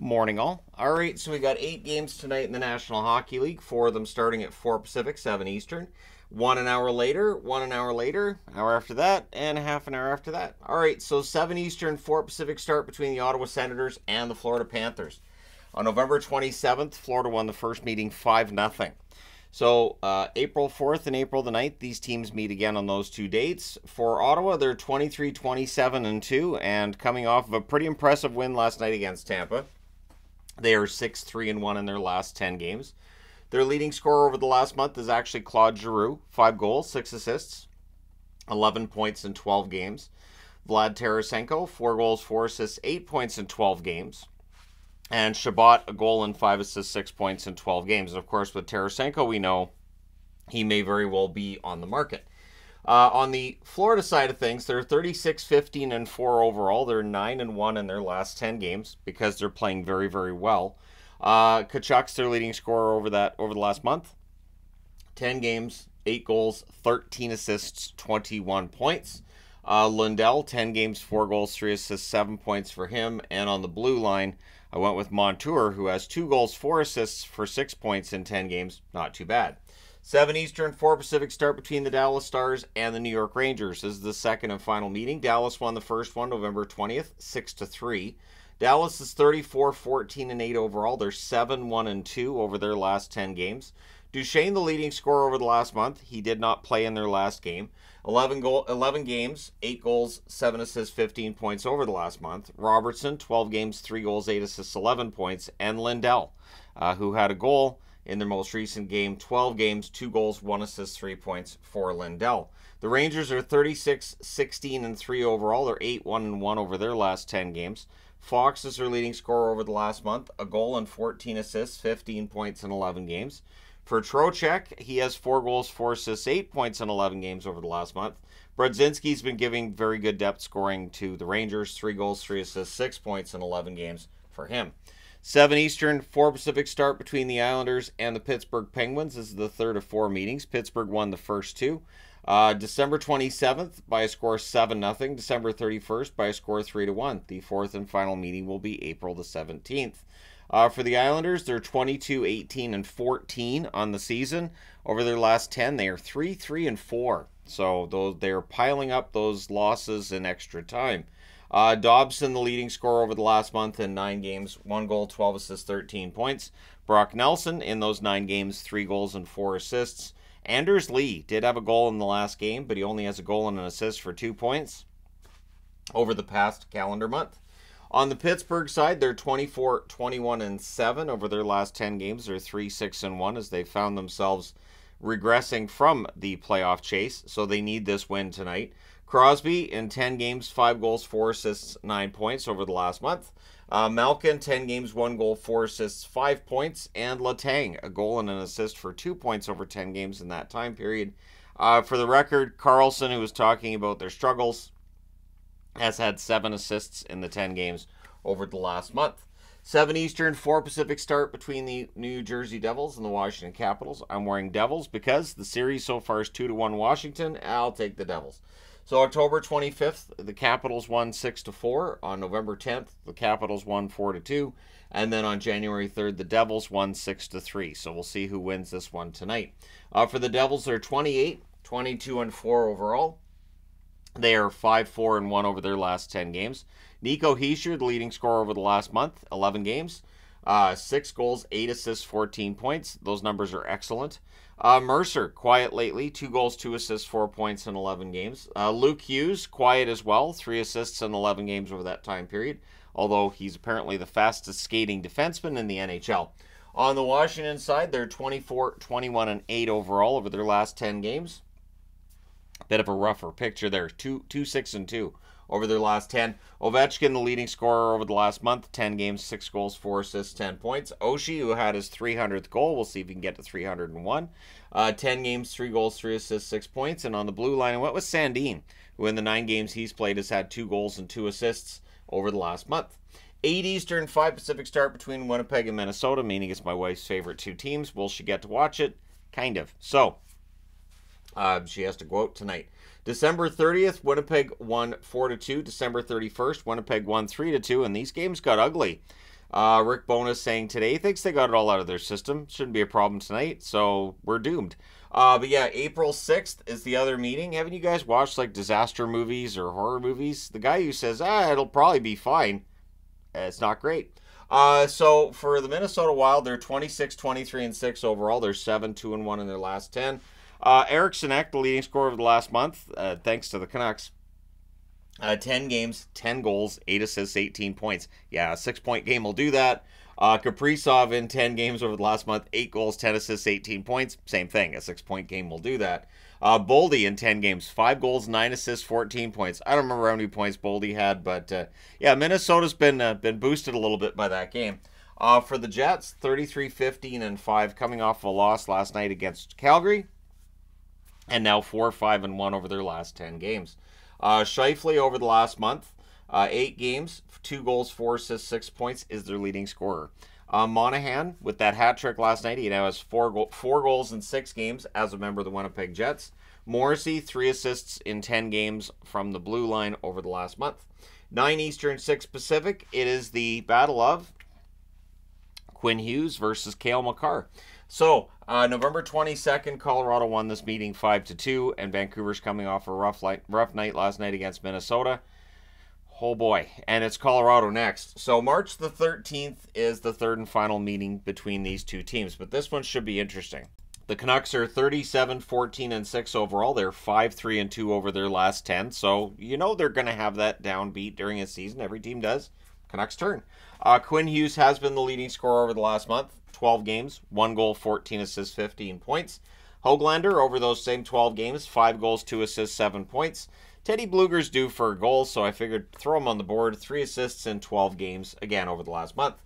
Morning all. Alright, so we got 8 games tonight in the National Hockey League, 4 of them starting at 4 Pacific, 7 Eastern. 1 an hour later, 1 an hour later, hour after that, and half an hour after that. Alright, so 7 Eastern, 4 Pacific start between the Ottawa Senators and the Florida Panthers. On November 27th, Florida won the first meeting 5-0. So April 4th and April the 9th, these teams meet again on those two dates. For Ottawa, they're 23-27-2 and coming off of a pretty impressive win last night against Tampa. They are 6-3-1 in their last 10 games. Their leading scorer over the last month is actually Claude Giroux. 5 goals, 6 assists, 11 points in 12 games. Vlad Tarasenko, 4 goals, 4 assists, 8 points in 12 games. And Shabbat, a goal and 5 assists, 6 points in 12 games. And of course, with Tarasenko, we know he may very well be on the market. On the Florida side of things, they're 36-15-4 overall. They're 9-1 in their last 10 games because they're playing very, very well. Tkachuk's their leading scorer over the last month. 10 games, 8 goals, 13 assists, 21 points. Lundell, 10 games, 4 goals, 3 assists, 7 points for him. And on the blue line, I went with Montour, who has 2 goals, 4 assists for 6 points in 10 games. Not too bad. 7 Eastern, 4 Pacific start between the Dallas Stars and the New York Rangers. This is the second and final meeting. Dallas won the first one November 20th, 6-3. Dallas is 34-14-8 overall. They're 7-1-2 over their last 10 games. Duchesne, the leading scorer over the last month. He did not play in their last game. 11 games, 8 goals, 7 assists, 15 points over the last month. Robertson, 12 games, 3 goals, 8 assists, 11 points. And Lindell, who had a goal in their most recent game. 12 games, 2 goals, 1 assist, 3 points for Lindell. The Rangers are 36-16-3 overall. They're 8-1-1 over their last 10 games. Fox is their leading scorer over the last month. A goal and 14 assists, 15 points in 11 games. For Trocheck, he has 4 goals, 4 assists, 8 points in 11 games over the last month. Brodzinski's been giving very good depth scoring to the Rangers. 3 goals, 3 assists, 6 points in 11 games for him. 7 Eastern, 4 Pacific start between the Islanders and the Pittsburgh Penguins. This is the third of 4 meetings. Pittsburgh won the first 2. December 27th by a score 7-0. December 31st by a score 3-1. The fourth and final meeting will be April the 17th. For the Islanders, they're 22-18-14 on the season. Over their last 10, they are 3-3-4. So they're piling up those losses in extra time. Dobson, the leading scorer over the last month in 9 games, 1 goal, 12 assists, 13 points. Brock Nelson in those 9 games, 3 goals and 4 assists. Anders Lee did have a goal in the last game, but he only has a goal and an assist for 2 points over the past calendar month. On the Pittsburgh side, they're 24-21-7 over their last 10 games. They're 3-6-1 as they found themselves regressing from the playoff chase, so they need this win tonight. Crosby in 10 games, 5 goals, 4 assists, 9 points over the last month. Malkin, 10 games, 1 goal, 4 assists, 5 points. And Letang, a goal and an assist for 2 points over 10 games in that time period. For the record, Carlson, who was talking about their struggles, has had 7 assists in the 10 games over the last month. 7 Eastern, 4 Pacific start between the New Jersey Devils and the Washington Capitals. I'm wearing Devils because the series so far is 2-1 Washington. I'll take the Devils. So October 25th, the Capitals won 6-4. On November 10th, the Capitals won 4-2. And then on January 3rd, the Devils won 6-3. So we'll see who wins this one tonight. For the Devils, they're 28-22-4 overall. They are 5-4-1 over their last 10 games. Nico Hischier, the leading scorer over the last month, 11 games. 6 goals, 8 assists, 14 points. Those numbers are excellent. Mercer, quiet lately. 2 goals, 2 assists, 4 points in 11 games. Luke Hughes, quiet as well. 3 assists in 11 games over that time period. Although he's apparently the fastest skating defenseman in the NHL. On the Washington side, they're 24-21-8 overall over their last 10 games. Bit of a rougher picture there. 2-6-2 over their last 10. Ovechkin, the leading scorer over the last month. 10 games, 6 goals, 4 assists, 10 points. Oshie, who had his 300th goal. We'll see if he can get to 301. 10 games, 3 goals, 3 assists, 6 points. And on the blue line, I went with Sandin, who in the 9 games he's played has had 2 goals and 2 assists over the last month. 8 Eastern, 5 Pacific start between Winnipeg and Minnesota, meaning it's my wife's favorite 2 teams. Will she get to watch it? Kind of. So, she has to go out tonight. December 30th, Winnipeg won 4-2. December 31st, Winnipeg won 3-2, and these games got ugly. Rick Bowness saying today he thinks they got it all out of their system. Shouldn't be a problem tonight, so we're doomed. But yeah, April 6th is the other meeting. Haven't you guys watched like disaster movies or horror movies? The guy who says, it'll probably be fine, it's not great. So for the Minnesota Wild, they're 26, 23, and 6 overall. They're 7, 2, and 1 in their last 10. Eric Sinek, the leading scorer of the last month, thanks to the Canucks. 10 games, 10 goals, 8 assists, 18 points. Yeah, a 6-point game will do that. Kaprizov in 10 games over the last month, 8 goals, 10 assists, 18 points. Same thing, a 6-point game will do that. Boldy in 10 games, 5 goals, 9 assists, 14 points. I don't remember how many points Boldy had, but yeah, Minnesota's been boosted a little bit by that game. For the Jets, 33, 15, and 5, coming off a loss last night against Calgary, and now 4, 5, and 1 over their last 10 games. Scheifele over the last month, 8 games, 2 goals, 4 assists, 6 points, is their leading scorer. Monahan, with that hat trick last night, he now has 4 goals in 6 games as a member of the Winnipeg Jets. Morrissey, 3 assists in 10 games from the blue line over the last month. 9 Eastern, 6 Pacific. It is the battle of Quinn Hughes versus Cale Makar. So, November 22nd, Colorado won this meeting 5-2, and Vancouver's coming off a rough night last night against Minnesota. Oh boy, and it's Colorado next. So March the 13th is the third and final meeting between these two teams, but this one should be interesting. The Canucks are 37, 14, and 6 overall. They're 5, 3, and 2 over their last 10, so you know they're going to have that downbeat during a season. Every team does. Canucks turn. Quinn Hughes has been the leading scorer over the last month. 12 games, 1 goal, 14 assists, 15 points. Hoglander, over those same 12 games, 5 goals, 2 assists, 7 points. Teddy Bluger's due for a goal, so I figured throw him on the board. 3 assists in 12 games, again, over the last month.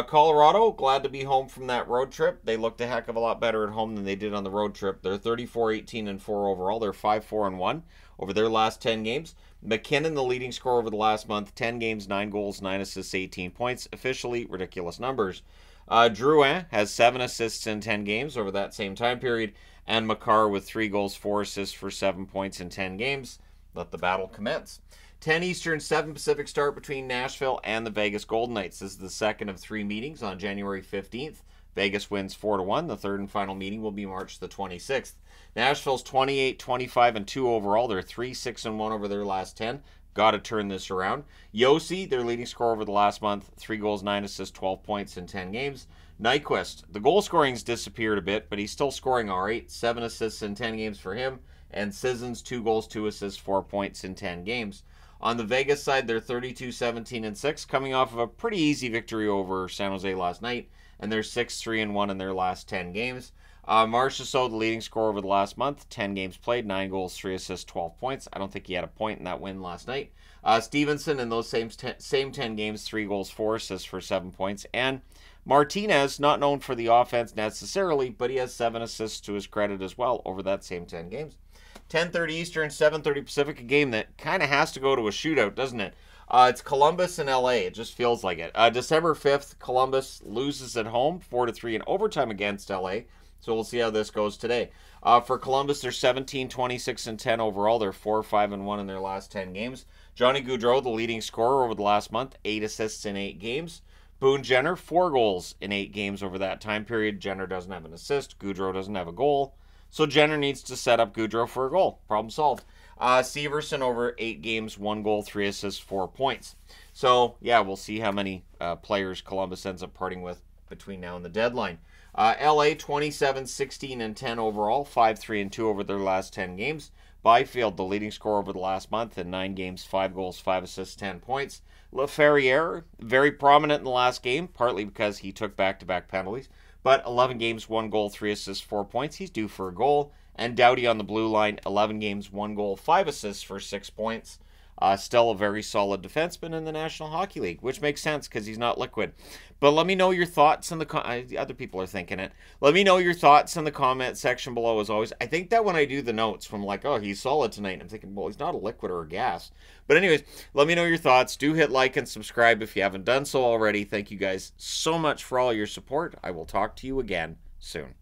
Colorado, glad to be home from that road trip. They looked a heck of a lot better at home than they did on the road trip. They're 34, 18, and 4 overall. They're 5, 4, and 1 over their last 10 games. McKinnon, the leading scorer over the last month, 10 games, 9 goals, 9 assists, 18 points. Officially ridiculous numbers. Drouin has 7 assists in 10 games over that same time period, and Makar with 3 goals, 4 assists for 7 points in 10 games. Let the battle commence. 10 Eastern, 7 Pacific start between Nashville and the Vegas Golden Knights. This is the second of 3 meetings on January 15th. Vegas wins 4-1. The third and final meeting will be March the 26th. Nashville's 28, 25, and 2 overall. They're 3, 6, and 1 over their last 10. Got to turn this around. Yossi, their leading scorer over the last month, 3 goals, 9 assists, 12 points in 10 games. Nyquist, the goal scoring's disappeared a bit, but he's still scoring all right. 7 assists in 10 games for him. And Sissons, 2 goals, 2 assists, 4 points in 10 games. On the Vegas side, they're 32, 17, and 6, coming off of a pretty easy victory over San Jose last night. And they're 6, 3, and 1 in their last 10 games. Marchessault, the leading scorer over the last month, 10 games played, 9 goals, 3 assists, 12 points. I don't think he had a point in that win last night. Stevenson, in those same 10 games, 3 goals, 4 assists for 7 points. And Martinez, not known for the offense necessarily, but he has 7 assists to his credit as well over that same 10 games. 10:30 Eastern, 7:30 Pacific, a game that kind of has to go to a shootout, doesn't it? It's Columbus and LA. It just feels like it. December 5th, Columbus loses at home, 4-3 in overtime against LA. So we'll see how this goes today. For Columbus, they're 17, 26, and 10 overall. They're 4, 5, and 1 in their last 10 games. Johnny Gaudreau, the leading scorer over the last month, 8 assists in 8 games. Boone Jenner, 4 goals in 8 games over that time period. Jenner doesn't have an assist. Gaudreau doesn't have a goal. So Jenner needs to set up Gaudreau for a goal. Problem solved. Severson over 8 games, 1 goal, 3 assists, 4 points. So, yeah, we'll see how many players Columbus ends up parting with between now and the deadline. LA, 27, 16, and 10 overall, 5, 3, and 2 over their last 10 games. Byfield, the leading scorer over the last month, in 9 games, 5 goals, 5 assists, 10 points. Laferriere, very prominent in the last game, partly because he took back-to-back penalties. But 11 games, 1 goal, 3 assists, 4 points. He's due for a goal. And Doughty on the blue line, 11 games, 1 goal, 5 assists for 6 points. Still a very solid defenseman in the National Hockey League, which makes sense because he's not liquid. But let me know your thoughts in the other people are thinking it. Let me know your thoughts in the comment section below as always. I think that when I do the notes from like, oh, he's solid tonight, I'm thinking, well, he's not a liquid or a gas. But anyways, let me know your thoughts. Do hit like and subscribe if you haven't done so already. Thank you guys so much for all your support. I will talk to you again soon.